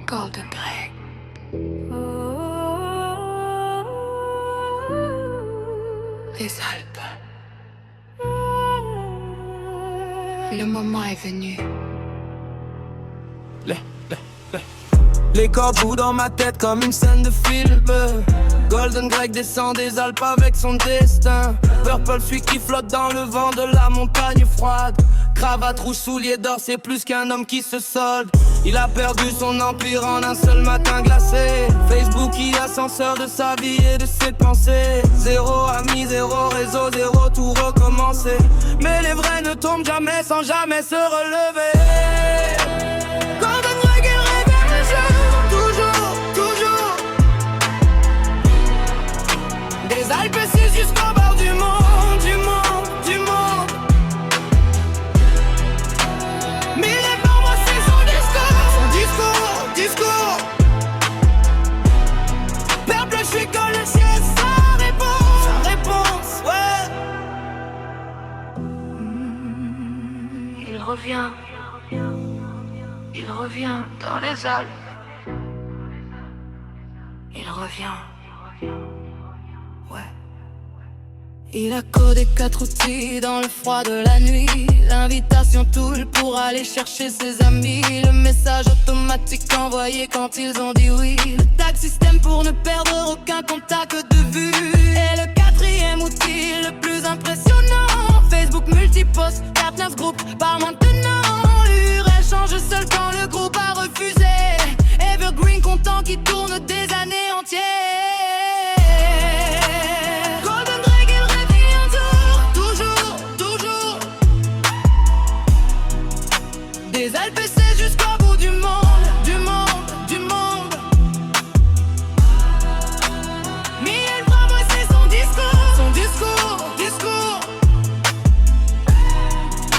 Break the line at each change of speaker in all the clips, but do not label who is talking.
Golden Greg. Les Alpes. Le moment est venu.
Les cordes bout dans ma tête comme une scène de film. Golden Greg descend des Alpes avec son destin. Purple celui qui flotte dans le vent de la montagne froide. Cravate rouge, souliers d'or, c'est plus qu'un homme qui se solde. Il a perdu son empire en un seul matin glacé. Facebook, ascenseur de sa vie et de ses pensées. Zéro ami, zéro réseau, zéro tout recommencer. Mais les vrais ne tombent jamais sans jamais se relever. Golden Greg, il revient le jeu, toujours, toujours. Des Alpes c'est jusqu'au bord du monde, du monde, du monde. Mais les membres c'est son discours, discours. Peuple, je suis comme le ciel, sa réponse, ouais.
Il revient. Il revient dans les Alpes. Il revient. Ouais.
Il a codé 4 outils dans le froid de la nuit. L'invitation tool pour aller chercher ses amis. Le message automatique envoyé quand ils ont dit oui. Le tag system pour ne perdre aucun contact de vue. Et le 4e outil le plus impressionnant, Facebook multipost, 4-9 groupes par maintenant. L'URL change seul quand le groupe a refusé. Evergreen content qui tourne des années entières. Golden Greg, il revient toujours, toujours. Des Alpes c'est jusqu'au bout du monde, du monde, du monde. Miel Bravo c'est son discours, discours.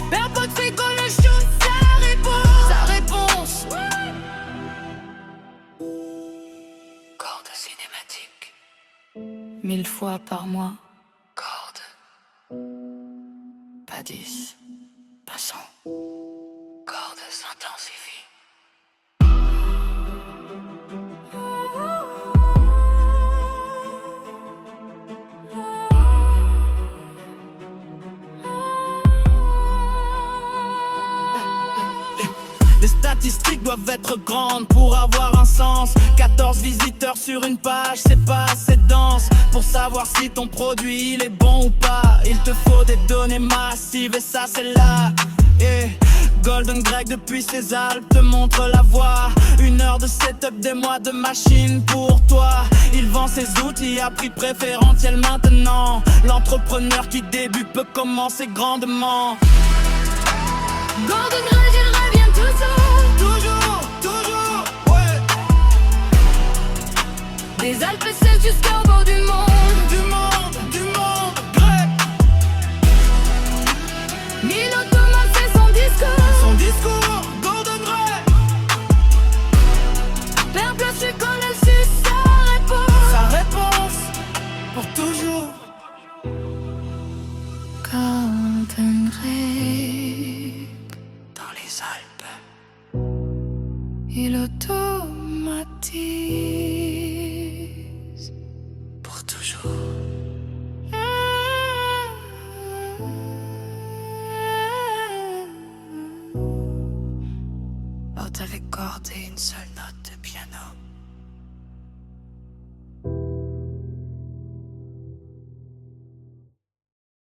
Père Pot fait goal le shoot, sa réponse.
Corde cinématique.
1000 fois par mois.
Corde.
Pas 10, pas 100.
Corde s'intensifie.
Les statistiques doivent être grandes pour avoir un sens. 14 visiteurs sur une page, c'est pas assez dense pour savoir si ton produit il est bon ou pas. Il te faut des données massives et ça c'est là. Golden Greg depuis ses Alpes te montre la voie. 1 heure de setup, des mois de machine pour toi. Il vend ses outils à prix préférentiel maintenant. L'entrepreneur qui débute peut commencer grandement. Golden Greg, il revient toujours, ouais. Des Alpes c'est jusqu'au bord du monde, du monde, Greg. Mille automates c'est son discours, Golden Greg. Peuple, je suis comme elle suit sa réponse, pour toujours.
Golden Greg. Dans les Alpes.
Il automatise
Pour toujours. Porte avec corde et une seule note de piano.